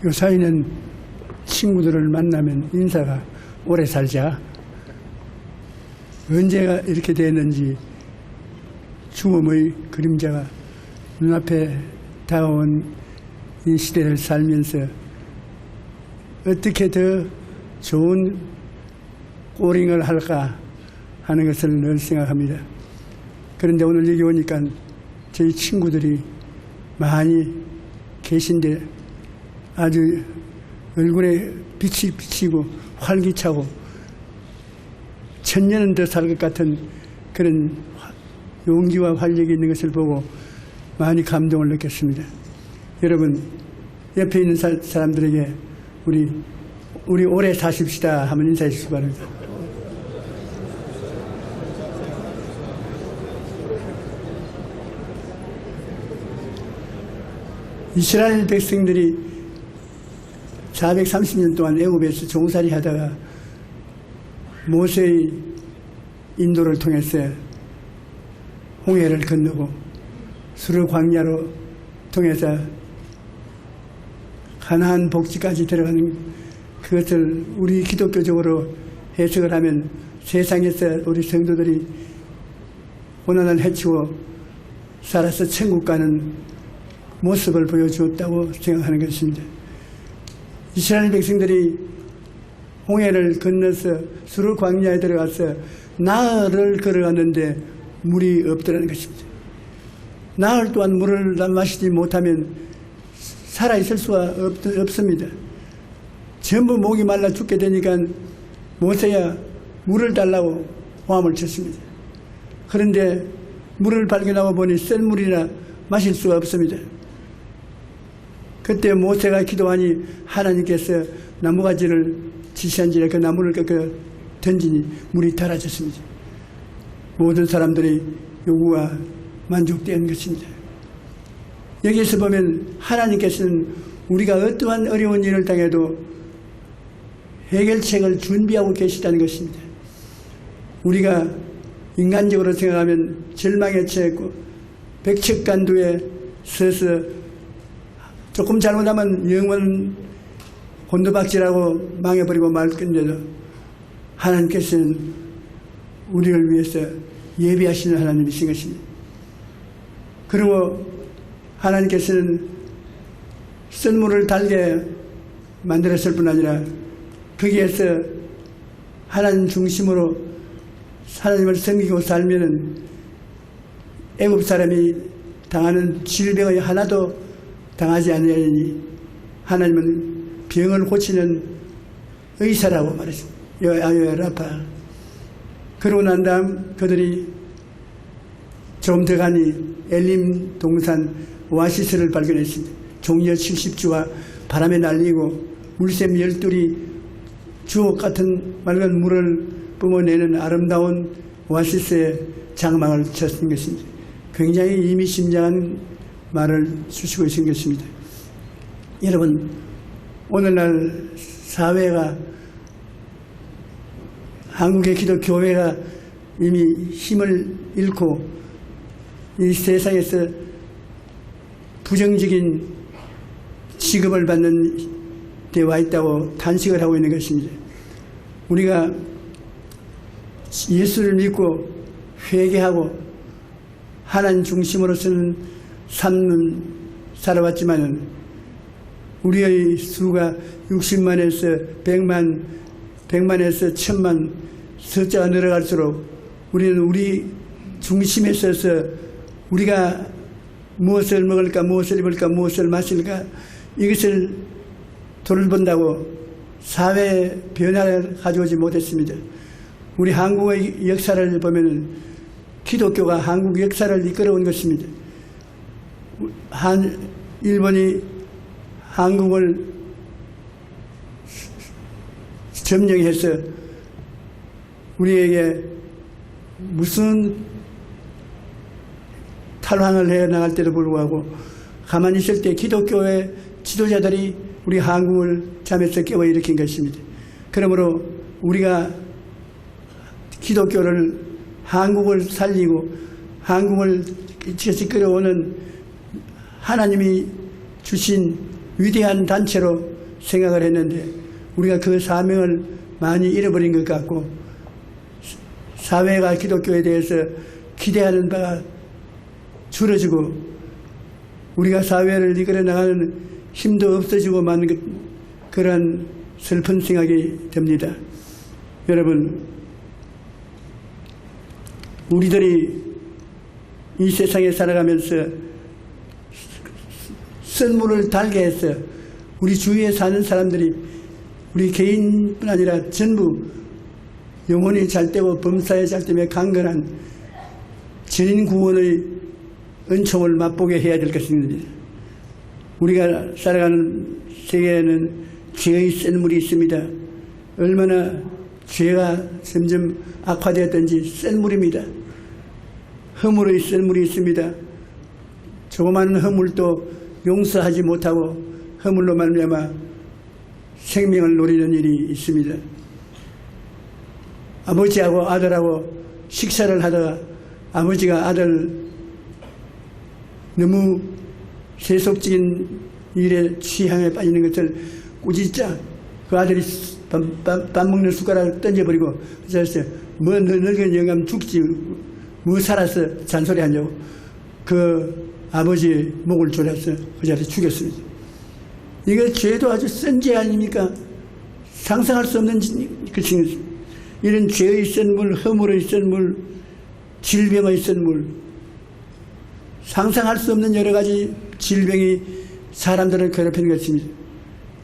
요사이는 친구들을 만나면 인사가 오래 살자. 언제가 이렇게 됐는지 죽음의 그림자가 눈앞에 다가온 이 시대를 살면서 어떻게 더 좋은 꼬링을 할까 하는 것을 늘 생각합니다. 그런데 오늘 여기 오니까 저희 친구들이 많이 계신데 아주 얼굴에 빛이 비치고 활기차고 천년은 더 살 것 같은 그런 용기와 활력이 있는 것을 보고 많이 감동을 느꼈습니다. 여러분, 옆에 있는 사람들에게 우리 오래 사십시다 하면 인사해 주시기 바랍니다. 이스라엘 백성들이 430년 동안 애굽에서 종살이 하다가 모세의 인도를 통해서 홍해를 건너고 수르 광야로 통해서 가나안 복지까지 들어가는 그것을 우리 기독교적으로 해석을 하면 세상에서 우리 성도들이 고난을 헤치고 살아서 천국 가는 모습을 보여주었다고 생각하는 것입니다. 이스라엘 백성들이 홍해를 건너서 수르 광야에 들어가서 나흘을 걸어갔는데 물이 없더라는 것입니다. 나흘 동안 물을 마시지 못하면 살아있을 수가 없습니다. 전부 목이 말라 죽게 되니까 모세야 물을 달라고 호함을 쳤습니다. 그런데 물을 발견하고 보니 썰물이나 마실 수가 없습니다. 그때 모세가 기도하니 하나님께서 나무가지를 지시한지라 그 나무를 던지니 물이 달아졌습니다. 모든 사람들의 요구가 만족된 것입니다. 여기에서 보면 하나님께서는 우리가 어떠한 어려운 일을 당해도 해결책을 준비하고 계시다는 것입니다. 우리가 인간적으로 생각하면 절망에 처했고 백척간두에 서서 조금 잘못하면 영원 곤두박질하고 망해버리고 말 건데도 하나님께서는 우리를 위해서 예비하시는 하나님이신 것입니다. 그리고 하나님께서는 썰물을 달게 만들었을 뿐 아니라 거기에서 하나님 중심으로 하나님을 섬기고 살면은 애굽 사람이 당하는 질병의 하나도 당하지 않으니 하나님은 병을 고치는 의사라고 말했습니다. 라파. 그러고 난 다음 그들이 좀 더 가니 엘림 동산 오아시스를 발견했습니다. 종려 70주와 바람에 날리고 물샘 12이 주옥 같은 맑은 물을 뿜어내는 아름다운 오아시스에 장막을 쳤던 것입니다. 굉장히 의미심장한 말을 주시고 계신 것입니다. 여러분, 오늘날 사회가 한국의 기독교회가 이미 힘을 잃고 이 세상에서 부정적인 취급을 받는 데 와 있다고 단식을 하고 있는 것입니다. 우리가 예수를 믿고 회개하고 하나님 중심으로서는 삶은 살아왔지만은 우리의 수가 60만에서 100만에서 1000만 숫자가 늘어갈수록 우리는 우리 중심에 서서 우리가 무엇을 먹을까, 무엇을 입을까, 무엇을 마실까 이것을 돌본다고 사회의 변화를 가져오지 못했습니다. 우리 한국의 역사를 보면 기독교가 한국 역사를 이끌어온 것입니다. 일본이 한국을 점령해서 우리에게 무슨 탈환을 해 나갈 때도 불구하고 가만히 있을 때 기독교의 지도자들이 우리 한국을 잠에서 깨워 일으킨 것입니다. 그러므로 우리가 기독교를 한국을 살리고 한국을 이끌어오는 하나님이 주신 위대한 단체로 생각을 했는데 우리가 그 사명을 많이 잃어버린 것 같고 사회가 기독교에 대해서 기대하는 바가 줄어지고 우리가 사회를 이끌어 나가는 힘도 없어지고 마는 그런 슬픈 생각이 듭니다. 여러분, 우리들이 이 세상에 살아가면서 선물을 달게 해서 우리 주위에 사는 사람들이 우리 개인뿐 아니라 전부 영혼이 잘되고 범사에 잘되며 강건한 전인 구원의 은총을 맛보게 해야 될 것입니다. 우리가 살아가는 세계에는 죄의 센 물이 있습니다. 얼마나 죄가 점점 악화되었든지 센 물입니다. 허물의 센 물이 있습니다. 조그마한 허물도 용서하지 못하고 허물로 말미암아 생명을 노리는 일이 있습니다. 아버지하고 아들하고 식사를 하다가 아버지가 아들 너무 세속적인 일에 취향에 빠지는 것을 꾸짖자 그 아들이 밥 먹는 숟가락을 던져버리고 그래서 뭐 늙은 영감 죽지 뭐 살아서 잔소리하냐고 그 아버지의 목을 졸라서 그 자리에서 죽였습니다. 이거 죄도 아주 센 죄 아닙니까? 상상할 수 없는 것입니다. 이런 죄의 센 물, 허물의 센 물, 질병의 센 물, 상상할 수 없는 여러 가지 질병이 사람들을 괴롭히는 것입니다.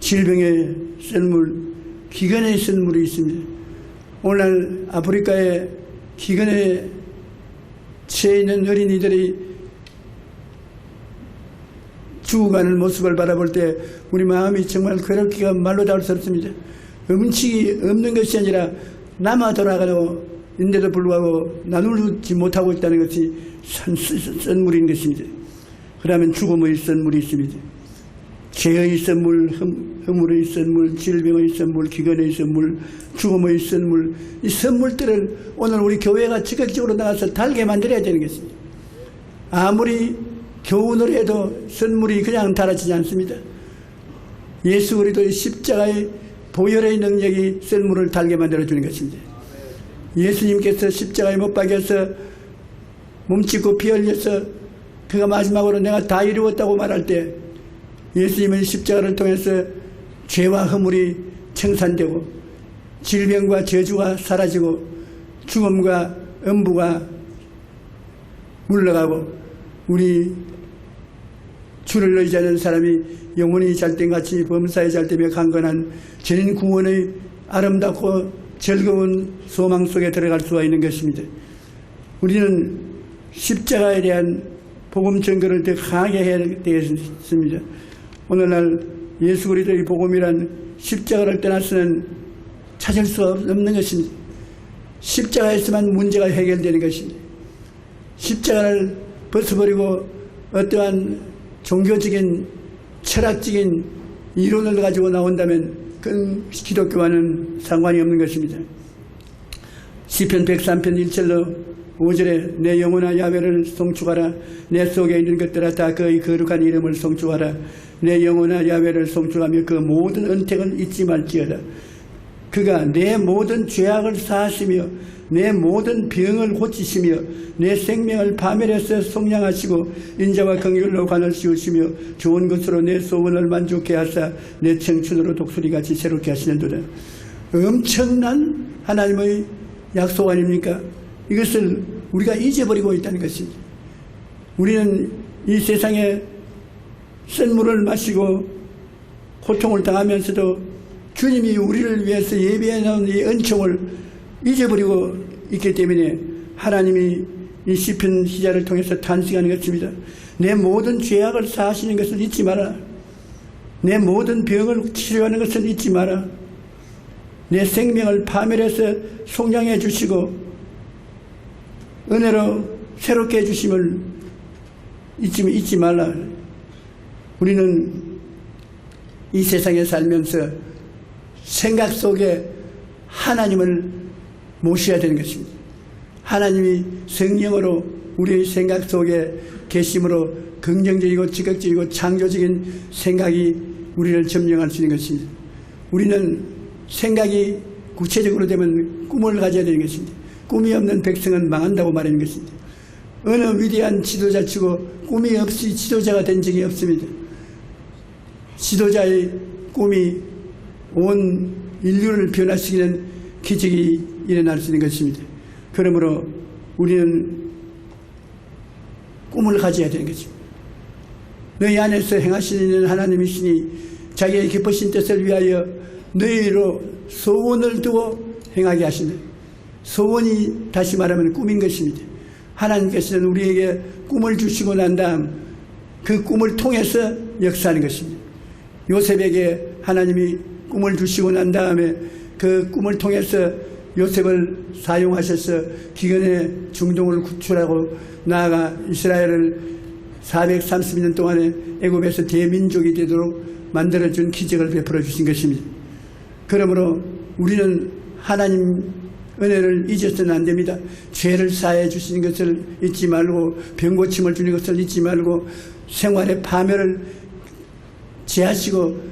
질병의 센 물, 기근의 센 물이 있습니다. 오늘날 아프리카에 기근에 처해 있는 어린이들이 죽어가는 모습을 바라볼 때 우리 마음이 정말 괴롭기가 말로 닿을 수 없습니다. 음식이 없는 것이 아니라 남아 돌아가고 있는데도 불구하고 나누지 못하고 있다는 것이 센 물인 것입니다. 그러면 죽음의 센 물이 있습니다. 죄의 센 물, 허물의 센 물, 질병의 센 물, 기근의 센 물, 죽음의 센 물, 이 선물들을 오늘 우리 교회가 적극적으로 나가서 달게 만들어야 되는 것입니다. 아무리 교훈을 해도 선물이 그냥 달아지지 않습니다. 예수 그리스도의 십자가의 보혈의 능력이 선물을 달게 만들어주는 것입니다. 예수님께서 십자가에 못 박여서 몸짓고 피 흘려서 그가 마지막으로 내가 다 이루었다고 말할 때 예수님은 십자가를 통해서 죄와 허물이 청산되고 질병과 저주가 사라지고 죽음과 음부가 물러가고 우리 주를 의지하는 사람이 영혼이 잘된같이 범사에 잘되며 강건한 전인 구원의 아름답고 즐거운 소망 속에 들어갈 수가 있는 것입니다. 우리는 십자가에 대한 복음 전거를 더 강하게 해야 되겠습니다. 오늘날 예수 그리스도의 복음이란 십자가를 떠나서는 찾을 수 없는 것입니다. 십자가에서만 문제가 해결되는 것입니다. 십자가를 벗어버리고 어떠한 종교적인 철학적인 이론을 가지고 나온다면 그건 기독교와는 상관이 없는 것입니다. 시편 103편 1절로 5절에 내 영혼아 야훼를 송축하라. 내 속에 있는 것들아 다 그의 거룩한 이름을 송축하라. 내 영혼아 야훼를 송축하며 그 모든 은택을 잊지 말지어다. 그가 내 모든 죄악을 사하시며 내 모든 병을 고치시며 내 생명을 파멸해서 속량하시고 인자와 긍휼로 관을 씌우시며 좋은 것으로 내 소원을 만족해 하사 내 청춘으로 독수리같이 새롭게 하시는도다. 엄청난 하나님의 약속 아닙니까? 이것을 우리가 잊어버리고 있다는 것입니다. 우리는 이 세상에 쓴 물을 마시고 고통을 당하면서도 주님이 우리를 위해서 예비해 놓은 이 은총을 잊어버리고 있기 때문에 하나님이 이 시편 기자를 통해서 탄식하는 것입니다. 내 모든 죄악을 사하시는 것을 잊지 마라. 내 모든 병을 치료하는 것을 잊지 마라. 내 생명을 파멸해서 속량해 주시고 은혜로 새롭게 해주심을 잊지 말라. 우리는 이 세상에 살면서 생각 속에 하나님을 모셔야 되는 것입니다. 하나님이 성령으로 우리의 생각 속에 계심으로 긍정적이고 적극적이고 창조적인 생각이 우리를 점령할 수 있는 것입니다. 우리는 생각이 구체적으로 되면 꿈을 가져야 되는 것입니다. 꿈이 없는 백성은 망한다고 말하는 것입니다. 어느 위대한 지도자치고 꿈이 없이 지도자가 된 적이 없습니다. 지도자의 꿈이 온 인류를 변화시키는 기적이 일어날 수 있는 것입니다. 그러므로 우리는 꿈을 가져야 되는 것입니다. 너희 안에서 행하시는 하나님이시니 자기의 기쁘신 뜻을 위하여 너희로 소원을 두고 행하게 하신다. 소원이 다시 말하면 꿈인 것입니다. 하나님께서는 우리에게 꿈을 주시고 난 다음 그 꿈을 통해서 역사하는 것입니다. 요셉에게 하나님이 꿈을 주시고 난 다음에 그 꿈을 통해서 요셉을 사용하셔서 기근의 중동을 구출하고 나아가 이스라엘을 430년 동안에 애굽에서 대민족이 되도록 만들어준 기적을 베풀어 주신 것입니다. 그러므로 우리는 하나님 은혜를 잊어서는 안 됩니다. 죄를 사해 주시는 것을 잊지 말고 병고침을 주는 것을 잊지 말고 생활의 파멸을 제하시고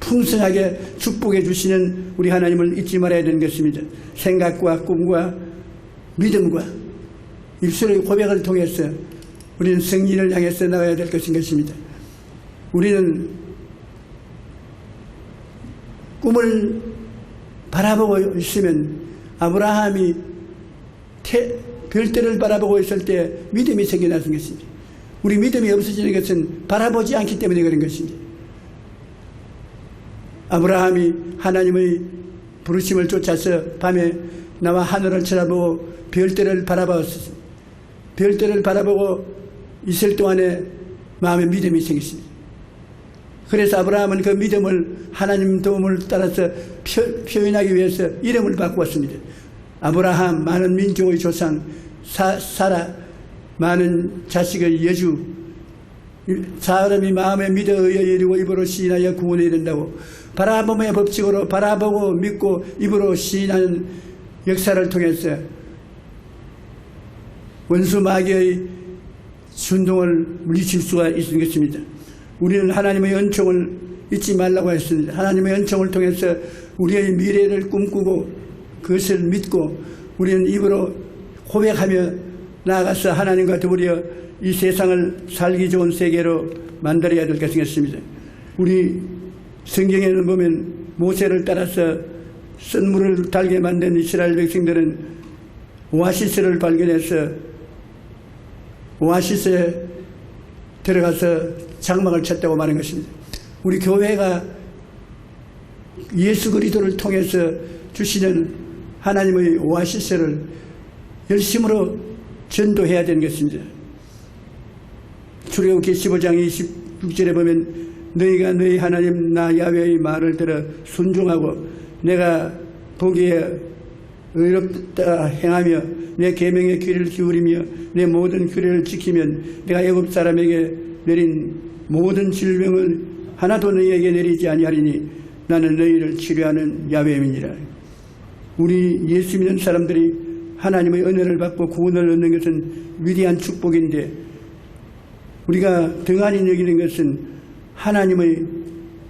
풍성하게 축복해 주시는 우리 하나님을 잊지 말아야 되는 것입니다. 생각과 꿈과 믿음과 입술의 고백을 통해서 우리는 승리를 향해서 나가야 될 것인 것입니다. 우리는 꿈을 바라보고 있으면 아브라함이 별들을 바라보고 있을 때 믿음이 생겨나는 것입니다. 우리 믿음이 없어지는 것은 바라보지 않기 때문에 그런 것입니다. 아브라함이 하나님의 부르심을 쫓아서 밤에 나와 하늘을 쳐다보고 별들을 바라보았습니다. 별들을 바라보고 있을 동안에 마음에 믿음이 생겼습니다. 그래서 아브라함은 그 믿음을 하나님 도움을 따라서 표현하기 위해서 이름을 바꾸었습니다. 아브라함, 많은 민족의 조상, 사라, 많은 자식의 여주, 사람이 마음에 믿어 의에 이르고 입으로 시인하여 구원에 이른다고 바라봄의 법칙으로 바라보고 믿고 입으로 시인하는 역사를 통해서 원수 마귀의 순동을 물리칠 수가 있는 것입니다. 우리는 하나님의 은총을 잊지 말라고 했습니다. 하나님의 은총을 통해서 우리의 미래를 꿈꾸고 그것을 믿고 우리는 입으로 고백하며 나아가서 하나님과 더불어 이 세상을 살기 좋은 세계로 만들어야 될 것인 것입니다. 우리 성경에는 보면 모세를 따라서 쓴물을 달게 만든 이스라엘 백성들은 오아시스를 발견해서 오아시스에 들어가서 장막을 쳤다고 말한 것입니다. 우리 교회가 예수 그리스도를 통해서 주시는 하나님의 오아시스를 열심으로 전도해야 되는 것입니다. 출애굽기 15장 26절에 보면 너희가 너희 하나님 나 야훼의 말을 들어 순종하고 내가 보기에 의롭다 행하며 내 계명에 귀를 기울이며 내 모든 규례를 지키면 내가 애굽 사람에게 내린 모든 질병을 하나도 너희에게 내리지 아니하리니 나는 너희를 치료하는 야훼임이니라. 우리 예수 믿는 사람들이 하나님의 은혜를 받고 구원을 얻는 것은 위대한 축복인데 우리가 등한히 여기는 것은 하나님의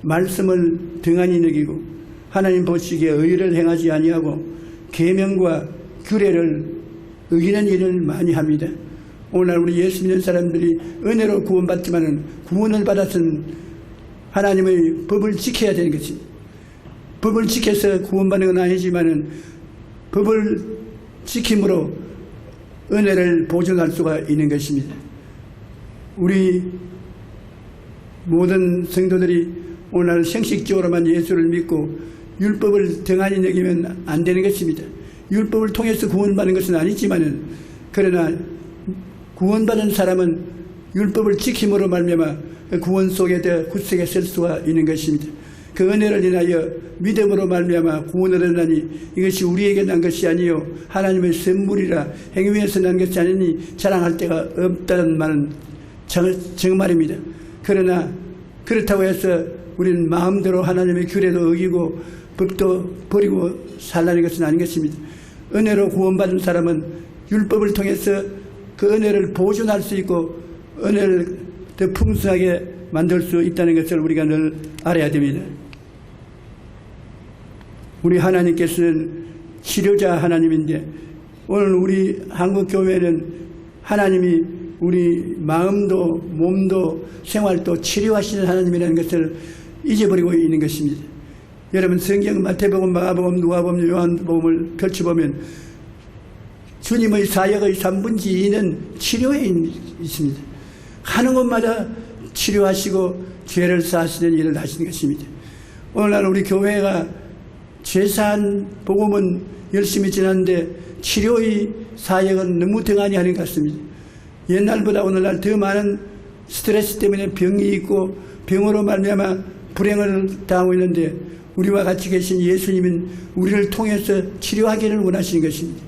말씀을 등한히 여기고 하나님 보시기에 의를 행하지 아니하고 계명과 규례를 어기는 일을 많이 합니다. 오늘날 우리 예수 믿는 사람들이 은혜로 구원받지만은 구원을 받았은 하나님의 법을 지켜야 되는 것입니다. 법을 지켜서 구원받는 건 아니지만은 법을 지킴으로 은혜를 보존할 수가 있는 것입니다. 우리 모든 성도들이 오늘 형식적으로만 예수를 믿고 율법을 등한히 여기면 안 되는 것입니다. 율법을 통해서 구원받는 것은 아니지만은 그러나 구원받은 사람은 율법을 지킴으로 말미암아 구원 속에 굳세게 설 수가 있는 것입니다. 그 은혜를 인하여 믿음으로 말미암아 구원을 얻으니 이것이 우리에게 난 것이 아니요 하나님의 선물이라 행위에서 난 것이 아니니 자랑할 데가 없다는 말은 정말입니다. 그러나 그렇다고 해서 우리는 마음대로 하나님의 규례도 어기고 법도 버리고 살라는 것은 아닌 것입니다. 은혜로 구원받은 사람은 율법을 통해서 그 은혜를 보존할 수 있고 은혜를 더 풍성하게 만들 수 있다는 것을 우리가 늘 알아야 됩니다. 우리 하나님께서는 치료자 하나님인데 오늘 우리 한국교회는 하나님이 우리 마음도 몸도 생활도 치료하시는 하나님이라는 것을 잊어버리고 있는 것입니다. 여러분 성경 마태복음, 마가복음, 누가복음, 요한복음을 펼쳐보면 주님의 사역의 3분의 2는 치료에 있습니다. 하는 곳마다 치료하시고 죄를 사하시는 일을 하시는 것입니다. 오늘날 우리 교회가 죄사한 복음은 열심히 전하는데 치료의 사역은 너무 등한히 하는 것 같습니다. 옛날보다 오늘날 더 많은 스트레스 때문에 병이 있고 병으로 말미암아 불행을 당하고 있는데 우리와 같이 계신 예수님은 우리를 통해서 치료하기를 원하시는 것입니다.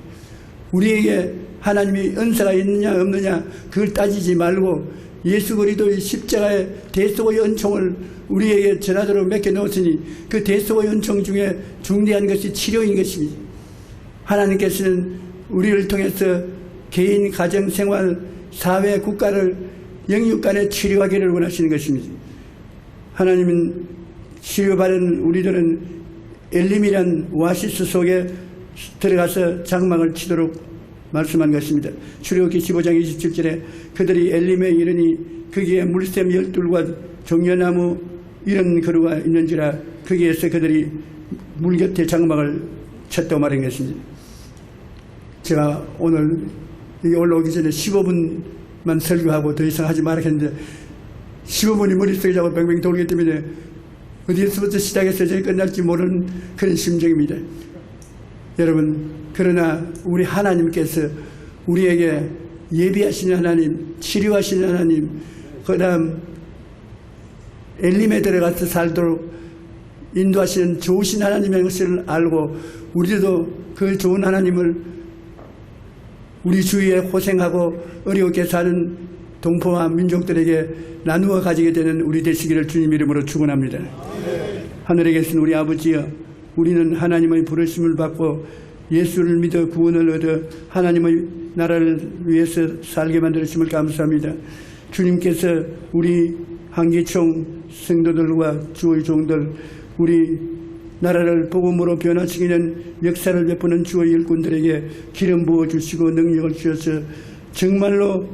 우리에게 하나님이 은사가 있느냐 없느냐 그걸 따지지 말고 예수 그리스도의 십자가의 대속의 은총을 우리에게 전하도록 맡겨놓았으니 그 대속의 은총 중에 중대한 것이 치료인 것입니다. 하나님께서는 우리를 통해서 개인, 가정, 생활, 사회, 국가를 영육간에 치료하기를 원하시는 것입니다. 하나님은 치료받은 우리들은 엘림이란 오아시스 속에 들어가서 장막을 치도록 말씀한 것입니다. 출애굽기 15장 27절에 그들이 엘림에 이르니 거기에 물샘 12과 종려나무 이런 그루가 있는지라 거기에서 그들이 물 곁에 장막을 쳤다고 말한 것입니다. 제가 오늘 여기 올라오기 전에 15분만 설교하고 더 이상 하지 말았는데 15분이 머릿속에 자꾸 뱅뱅 돌기 때문에 어디서부터 시작해서 저기 끝날지 모르는 그런 심정입니다. 여러분 그러나 우리 하나님께서 우리에게 예비하시는 하나님, 치료하시는 하나님, 그 다음 엘림에 들어가서 살도록 인도하시는 좋으신 하나님의 것을 알고 우리도 그 좋은 하나님을 우리 주위에 고생하고 어렵게 사는 동포와 민족들에게 나누어 가지게 되는 우리 되시기를 주님 이름으로 축원합니다. 하늘에 계신 우리 아버지여, 우리는 하나님의 부르심을 받고 예수를 믿어 구원을 얻어 하나님의 나라를 위해서 살게 만들으심을 감사합니다. 주님께서 우리 한기총 성도들과 주의 종들, 우리 나라를 복음으로 변화시키는 역사를 베푸는 주의 일꾼들에게 기름 부어주시고 능력을 주셔서 정말로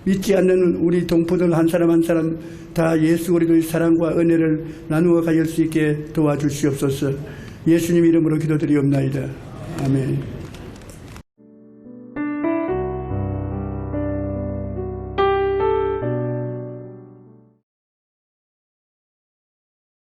믿지 않는 우리 동포들 한 사람 한 사람 다 예수 그리스도의 사랑과 은혜를 나누어 가질 수 있게 도와주시옵소서. 예수님 이름으로 기도드리옵나이다. 아멘.